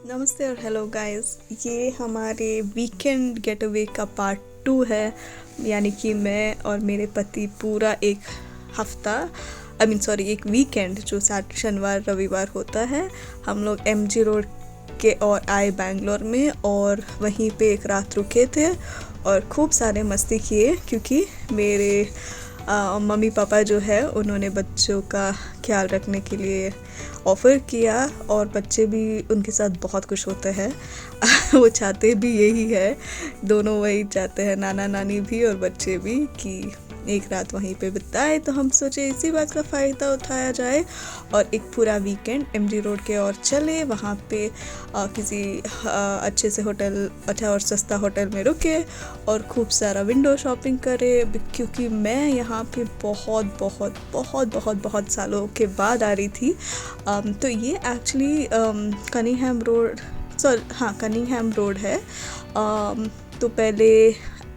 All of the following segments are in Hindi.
नमस्ते और हेलो गाइस। ये हमारे वीकेंड गेट अवे का पार्ट 2 है। यानी कि मैं और मेरे पति पूरा एक हफ्ता एक वीकेंड जो शनिवार रविवार होता है, हम लोग एमजी रोड के और आए बैंगलोर में, और वहीं पे एक रात रुके थे और खूब सारे मस्ती किए, क्योंकि मेरे मम्मी पापा जो है उन्होंने बच्चों का ख्याल रखने के लिए ऑफ़र किया, और बच्चे भी उनके साथ बहुत खुश होते हैं। वो चाहते भी यही है, दोनों वही चाहते हैं, नाना नानी भी और बच्चे भी, कि एक रात वहीं पे बिताए। तो हम सोचे इसी बात का फ़ायदा उठाया जाए और एक पूरा वीकेंड एमजी रोड के और चले, वहाँ पे किसी अच्छे से होटल, अच्छा और सस्ता होटल में रुके और खूब सारा विंडो शॉपिंग करे, क्योंकि मैं यहाँ पे बहुत बहुत बहुत बहुत बहुत सालों के बाद आ रही थी। तो ये actually Cunningham road, Cunningham road है। तो पहले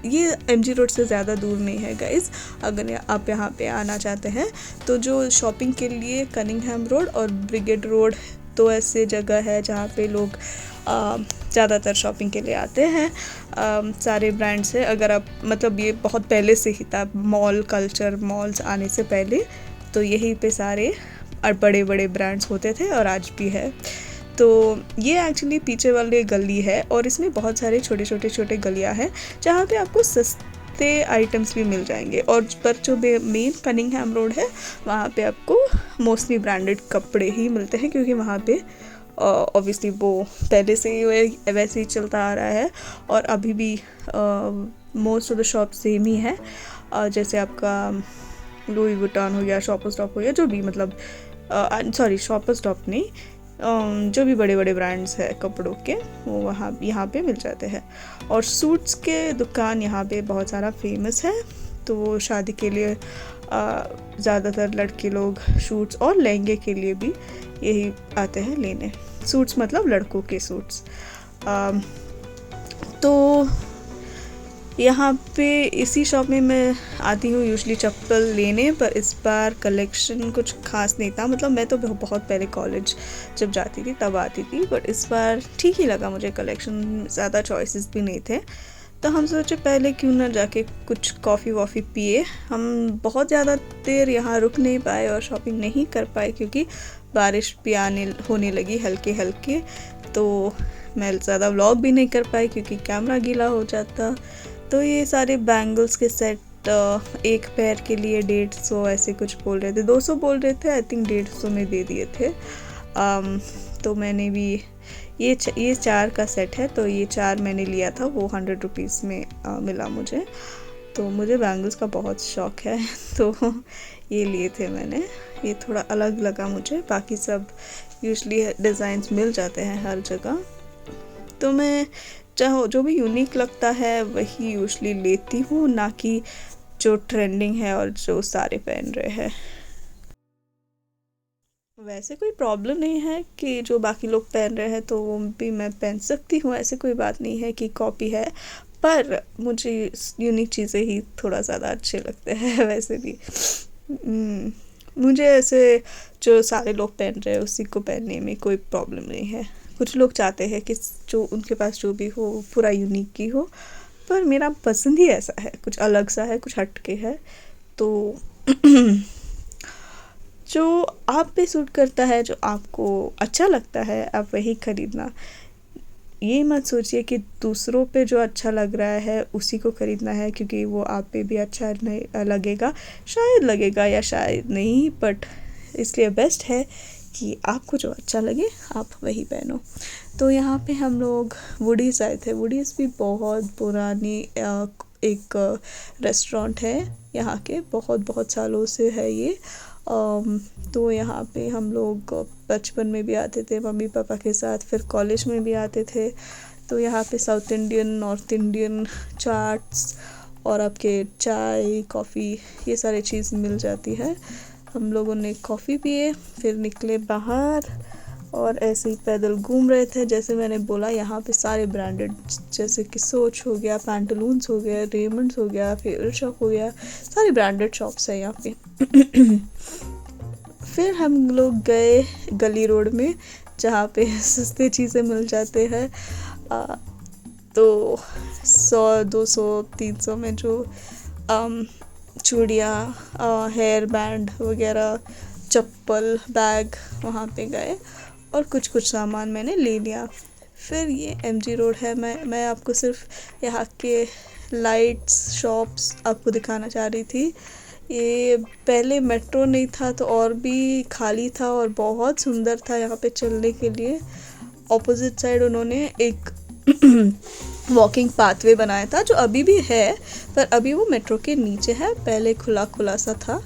ये एमजी रोड से ज़्यादा दूर नहीं है गाइज़। अगर आप यहाँ पे आना चाहते हैं तो जो शॉपिंग के लिए कनिंघम रोड और ब्रिगेड रोड, तो ऐसे जगह है जहाँ पे लोग ज़्यादातर शॉपिंग के लिए आते हैं। सारे ब्रांड्स हैं। अगर आप ये बहुत पहले से ही था, मॉल कल्चर, मॉल्स आने से पहले तो यहीं पे सारे और बड़े बड़े ब्रांड्स होते थे, और आज भी है। तो ये एक्चुअली पीछे वाली गली है, और इसमें बहुत सारे छोटे गलियां हैं जहाँ पे आपको सस्ते आइटम्स भी मिल जाएंगे। और पर जो मेन कनिंघम रोड है, वहाँ पे आपको मोस्टली ब्रांडेड कपड़े ही मिलते हैं, क्योंकि वहाँ पे ऑब्वियसली वो पहले से ही वैसे ही चलता आ रहा है, और अभी भी most of the shop same ही है। जैसे आपका लुई वुइटन हो गया, शॉपर स्टॉप हो गया, जो भी शॉपर स्टॉप नहीं, जो भी बड़े बड़े ब्रांड्स है कपड़ों के, वो वहाँ यहाँ पे मिल जाते हैं। और सूट्स के दुकान यहाँ पे बहुत सारा फेमस है। तो वो शादी के लिए ज़्यादातर लड़के लोग सूट्स और लहंगे के लिए भी यही आते हैं लेने। सूट्स मतलब लड़कों के सूट्स। तो यहाँ पे इसी शॉप में मैं आती हूँ यूजुअली चप्पल लेने, पर इस बार कलेक्शन कुछ खास नहीं था। मैं तो बहुत पहले कॉलेज जब जाती थी तब आती थी, बट इस बार ठीक ही लगा मुझे कलेक्शन, ज़्यादा चॉइसेस भी नहीं थे। तो हम सोचे पहले क्यों ना जाके कुछ कॉफ़ी वॉफ़ी पिए। हम बहुत ज़्यादा देर यहाँ रुक नहीं पाए और शॉपिंग नहीं कर पाए, क्योंकि बारिश भी होने लगी हल्के हल्के। तो मैं ज़्यादा व्लॉग भी नहीं कर पाई, क्योंकि कैमरा गीला हो जाता। तो ये सारे बैंगल्स के सेट एक पेयर के लिए 150 ऐसे कुछ बोल रहे थे, 200 बोल रहे थे, आई थिंक 150 में दे दिए थे। तो मैंने भी ये 4 का सेट है, तो ये 4 मैंने लिया था, वो 100 रुपीज़ में मिला मुझे। तो मुझे बैंगल्स का बहुत शौक है, तो ये लिए थे मैंने। ये थोड़ा अलग लगा मुझे, बाकी सब यूजुअली डिज़ाइंस मिल जाते हैं हर जगह। तो मैं चाहो जो भी यूनिक लगता है वही यूजुअली लेती हूँ, ना कि जो ट्रेंडिंग है और जो सारे पहन रहे हैं। वैसे कोई प्रॉब्लम नहीं है कि जो बाकी लोग पहन रहे हैं तो वो भी मैं पहन सकती हूँ, ऐसे कोई बात नहीं है कि कॉपी है। पर मुझे यूनिक चीज़ें ही थोड़ा ज़्यादा अच्छे लगते हैं वैसे भी। मुझे ऐसे जो सारे लोग पहन रहे हैं उसी को पहनने में कोई प्रॉब्लम नहीं है। कुछ लोग चाहते हैं कि जो उनके पास जो भी हो पूरा यूनिक ही हो, पर मेरा पसंद ही ऐसा है, कुछ अलग सा है, कुछ हटके है। तो जो आप पे सूट करता है, जो आपको अच्छा लगता है, आप वही खरीदना। ये मत सोचिए कि दूसरों पे जो अच्छा लग रहा है उसी को खरीदना है, क्योंकि वो आप पे भी अच्छा नहीं लगेगा, शायद लगेगा या शायद नहीं, बट इसलिए बेस्ट है कि आपको जो अच्छा लगे आप वही पहनो। तो यहाँ पे हम लोग वुडीज़ आए थे। वुडीज़ भी बहुत पुरानी एक रेस्टोरेंट है यहाँ के, बहुत बहुत सालों से है ये। तो यहाँ पे हम लोग बचपन में भी आते थे मम्मी पापा के साथ, फिर कॉलेज में भी आते थे। तो यहाँ पे south Indian, north Indian chaats और आपके चाय, कॉफ़ी, ये सारी चीज़ मिल जाती है। हम लोगों ने कॉफ़ी पिए, फिर निकले बाहर और ऐसे ही पैदल घूम रहे थे। जैसे मैंने बोला, यहाँ पे सारे ब्रांडेड, जैसे कि सोच हो गया, पैंटलून्स हो गया, रेमंड्स हो गया, फेवरेट शॉप हो गया, सारी ब्रांडेड शॉप्स है यहाँ पे। फिर हम लोग गए गली रोड में, जहाँ पे सस्ते चीज़ें मिल जाते हैं। तो 100, 200, 300 में जो चूड़ियाँ, हेयर बैंड वगैरह, चप्पल, बैग वहाँ पे गए और कुछ कुछ सामान मैंने ले लिया। फिर ये MG रोड है। मैं आपको सिर्फ यहाँ के लाइट्स, शॉप्स आपको दिखाना चाह रही थी। ये पहले मेट्रो नहीं था तो और भी खाली था और बहुत सुंदर था यहाँ पे चलने के लिए। ऑपोजिट साइड उन्होंने एक वॉकिंग पाथवे बनाया था जो अभी भी है, पर अभी वो मेट्रो के नीचे है, पहले खुला खुला सा था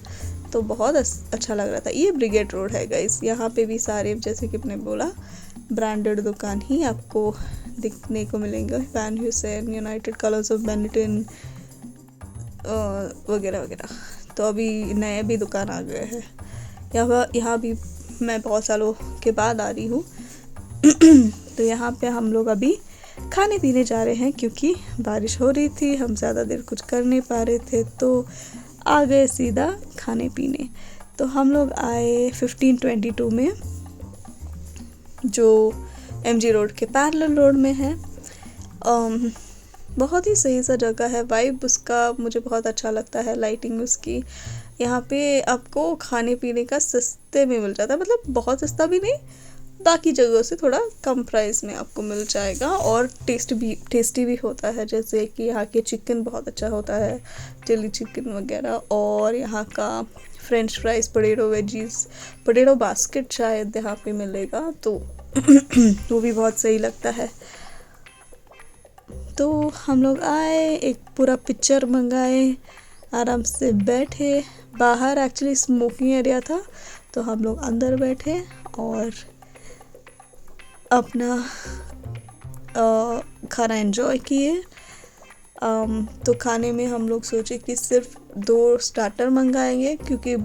तो बहुत अच्छा लग रहा था। ये ब्रिगेड रोड है गाइस। यहाँ पे भी सारे, जैसे कि मैंने बोला, ब्रांडेड दुकान ही आपको दिखने को मिलेंगे। Van Heusen, United Colors of Benetton वगैरह वगैरह। तो अभी नए भी दुकान आ गए हैं यहाँ भी। मैं बहुत सालों के बाद आ रही हूँ। तो यहाँ पे हम लोग अभी खाने पीने जा रहे हैं क्योंकि बारिश हो रही थी, हम ज़्यादा देर कुछ कर नहीं पा रहे थे तो आ गए सीधा खाने पीने। तो हम लोग आए 1522 में, जो MG रोड के पैरेलल रोड में है। बहुत ही सही सा जगह है, वाइब उसका मुझे बहुत अच्छा लगता है, लाइटिंग उसकी। यहाँ पे आपको खाने पीने का सस्ते में मिल जाता है, मतलब बहुत सस्ता भी नहीं, बाकी जगहों से थोड़ा कम प्राइस में आपको मिल जाएगा और टेस्टी भी होता है। जैसे कि यहाँ के चिकन बहुत अच्छा होता है, चिली चिकन वगैरह, और यहाँ का French fries, potato veggies, potato basket शायद यहाँ पे मिलेगा, तो वो भी बहुत सही लगता है। तो हम लोग आए, एक पूरा पिक्चर मंगाए, आराम से बैठे। बाहर एक्चुअली स्मोकिंग एरिया था तो हम लोग अंदर बैठे और अपना खाना एंजॉय किए। तो खाने में हम लोग सोचे कि सिर्फ 2 स्टार्टर मंगाएंगे क्योंकि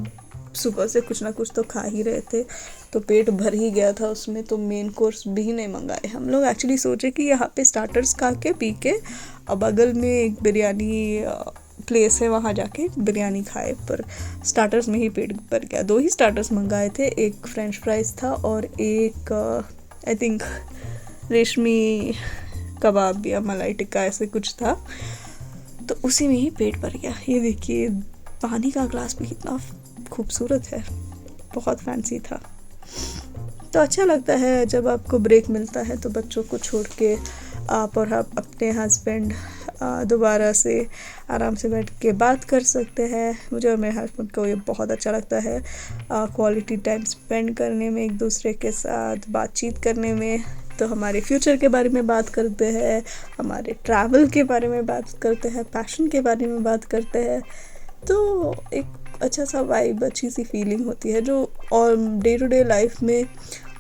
सुबह से कुछ ना कुछ तो खा ही रहे थे, तो पेट भर ही गया था उसमें, तो मेन कोर्स भी नहीं मंगाए। हम लोग एक्चुअली सोचे कि यहाँ पे स्टार्टर्स खा के पी के बगल में एक बिरयानी प्लेस है, वहाँ जाके बिरयानी खाए, पर स्टार्टर्स में ही पेट भर गया। 2 ही स्टार्टर्स मंगाए थे, एक फ्रेंच फ्राइज था और एक आई थिंक रेशमी कबाब या मलाई टिक्का ऐसे कुछ था, तो उसी में ही पेट भर गया। ये देखिए पानी का ग्लास भी कितना खूबसूरत है, बहुत फैंसी था। तो अच्छा लगता है जब आपको ब्रेक मिलता है तो बच्चों को छोड़ के आप और आप अपने हस्बैंड दोबारा से आराम से बैठ के बात कर सकते हैं। मुझे और मेरे हस्बैंड को ये बहुत अच्छा लगता है, क्वालिटी टाइम स्पेंड करने में, एक दूसरे के साथ बातचीत करने में। तो हमारे फ्यूचर के बारे में बात करते हैं, हमारे ट्रैवल के बारे में बात करते हैं, पैशन के बारे में बात करते हैं। तो एक अच्छा सा वाइब, अच्छी सी फीलिंग होती है जो और डे टू डे लाइफ में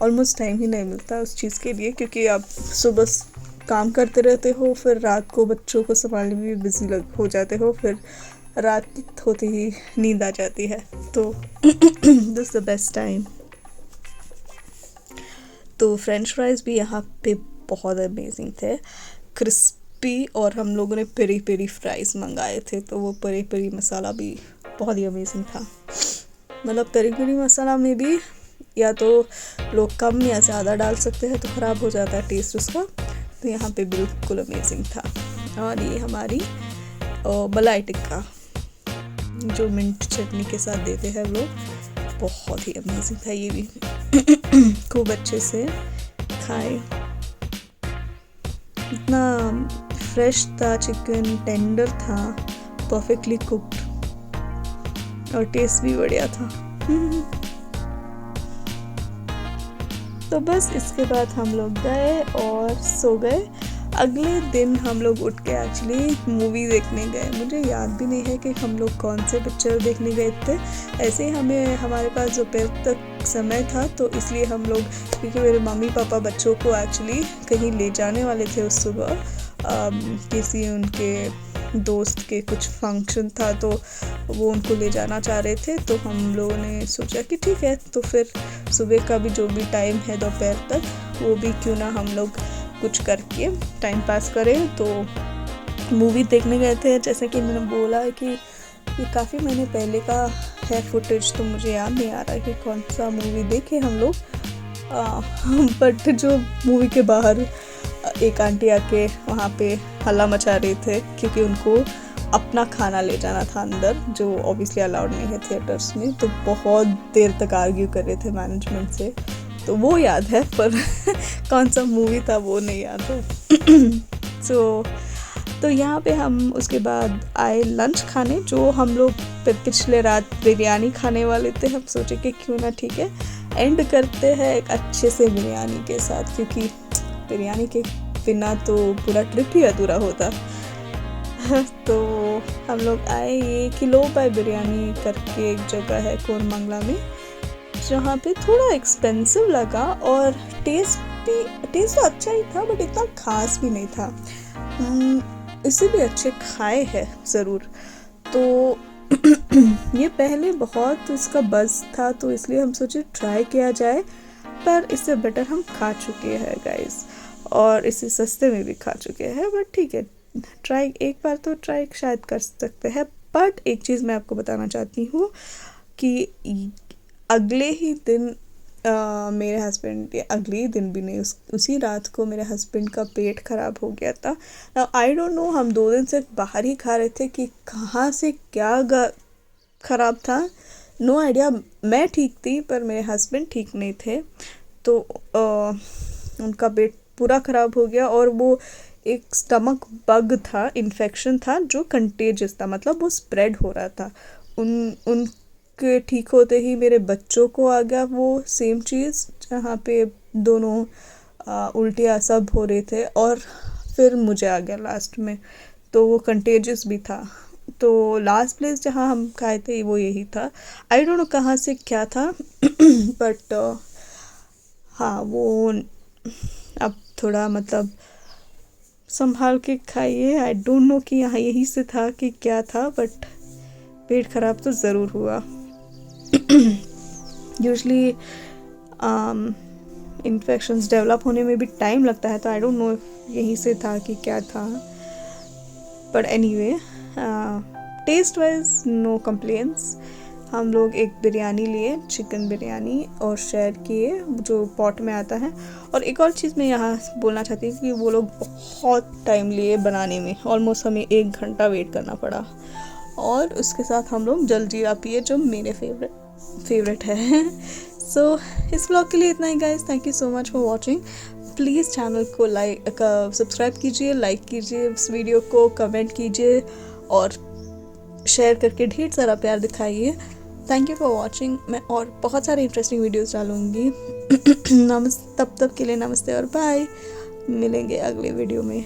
ऑलमोस्ट टाइम ही नहीं मिलता उस चीज़ के लिए, क्योंकि आप सुबह काम करते रहते हो, फिर रात को बच्चों को संभालने में बिजी हो जाते हो, फिर रात होते ही नींद आ जाती है। तो दिस द बेस्ट टाइम। तो फ्रेंच फ्राइज़ भी यहाँ पे बहुत अमेजिंग थे, क्रिस्पी, और हम लोगों ने पेरी पेरी फ्राइज़ मंगाए थे, तो वो पेरी पेरी मसाला भी बहुत ही अमेजिंग था। मतलब पेरी पेरी मसाला में भी या तो लोग कम या ज़्यादा डाल सकते हैं तो ख़राब हो जाता है टेस्ट उसका, तो यहाँ पे बिल्कुल अमेजिंग था। और ये हमारी मलाई टिक्का जो मिंट चटनी के साथ देते हैं लोग, बहुत ही अमेजिंग था ये भी। खूब अच्छे से खाए, इतना फ्रेश था चिकन, टेंडर था, परफेक्टली कुक्ड, और टेस्ट भी बढ़िया था। तो बस इसके बाद हम लोग गए और सो गए। अगले दिन हम लोग उठ के एक्चुअली मूवी देखने गए। मुझे याद भी नहीं है कि हम लोग कौन से पिक्चर देखने गए थे, ऐसे ही हमारे पास दोपहर तक समय था, तो इसलिए हम लोग, क्योंकि मेरे मम्मी पापा बच्चों को एक्चुअली कहीं ले जाने वाले थे उस सुबह, किसी उनके दोस्त के कुछ फंक्शन था तो वो उनको ले जाना चाह रहे थे, तो हम लोगों ने सोचा कि ठीक है, तो फिर सुबह का भी जो भी टाइम है दोपहर तक, वो भी क्यों ना हम लोग कुछ करके टाइम पास करें। तो मूवी देखने गए थे। जैसे कि मैंने बोला है कि ये काफ़ी महीने पहले का है फुटेज, तो मुझे याद नहीं आ रहा है कि कौन सा मूवी देखे हम लोग। बट जो मूवी के बाहर एक आंटी आके वहाँ पे हल्ला मचा रहे थे क्योंकि उनको अपना खाना ले जाना था अंदर, जो ऑब्वियसली अलाउड नहीं है थिएटर्स में, तो बहुत देर तक आर्ग्यू कर रहे थे मैनेजमेंट से। तो वो याद है, पर कौन सा मूवी था वो नहीं याद है। तो यहाँ पे हम उसके बाद आए लंच खाने, जो हम लोग पिछले रात बिरयानी खाने वाले थे। हम सोचे कि क्यों ना, ठीक है, एंड करते हैं एक अच्छे से बिरयानी के साथ, क्योंकि बिरयानी के बिना तो पूरा ट्रिप ही अधूरा होता। तो हम लोग आए, ये किलो बाय बिरयानी करके एक जगह है कोरमंगला में, जहाँ पे थोड़ा एक्सपेंसिव लगा और टेस्ट तो अच्छा ही था, बट इतना खास भी नहीं था। इससे भी अच्छे खाए हैं ज़रूर। तो ये पहले बहुत उसका बज़ था, तो इसलिए हम सोचे ट्राई किया जाए, पर इससे बेटर हम खा चुके हैं गाइस, और इससे सस्ते में भी खा चुके हैं। बट ठीक है, ट्राई एक बार तो ट्राई शायद कर सकते हैं। बट एक चीज़ मैं आपको बताना चाहती हूँ कि अगले ही दिन मेरे हस्बैंड, अगले ही दिन भी नहीं, उसी रात को मेरे हस्बैंड का पेट ख़राब हो गया था। आई डोंट नो, हम 2 दिन से बाहर ही खा रहे थे कि कहाँ से क्या ख़राब था, नो आइडिया। मैं ठीक थी पर मेरे हस्बैंड ठीक नहीं थे, तो उनका पेट पूरा ख़राब हो गया, और वो एक स्टमक बग था, इन्फेक्शन था जो कंटेजियस था, मतलब वो स्प्रेड हो रहा था। उनके ठीक होते ही मेरे बच्चों को आ गया वो सेम चीज़, जहाँ पे दोनों उल्टियाँ सब हो रहे थे, और फिर मुझे आ गया लास्ट में, तो वो कंटेजियस भी था। तो लास्ट प्लेस जहाँ हम खाए थे वो यही था। आई डोंट नो कहाँ से क्या था, बट हाँ, वो अब थोड़ा मतलब संभाल के खाइए। आई डोंट नो कि यहाँ यही से था कि क्या था, बट पेट ख़राब तो ज़रूर हुआ। यूजली इन्फेक्शंस डेवलप होने में भी टाइम लगता है, तो आई डोंट नो यहीं से था कि क्या था। But anyway, taste wise no complaints. हम लोग एक बिरयानी लिए, चिकन बिरयानी, और शेयर किए जो पॉट में आता है। और एक और चीज़ मैं यहाँ बोलना चाहती हूँ कि वो लोग बहुत टाइम लिए बनाने में, ऑलमोस्ट हमें 1 घंटा वेट करना पड़ा। और उसके साथ हम लोग जलजीरा पिए, जो मेरे फेवरेट है। सो इस ब्लॉग के लिए इतना ही guys, thank you so much for watching. Please channel को सब्सक्राइब कीजिए, लाइक कीजिए इस वीडियो को, कमेंट कीजिए और शेयर करके ढेर सारा प्यार दिखाइए। Thank you for watching. मैं और बहुत सारे इंटरेस्टिंग वीडियोस डालूँगी। तब के लिए नमस्ते और बाय। मिलेंगे अगले वीडियो में।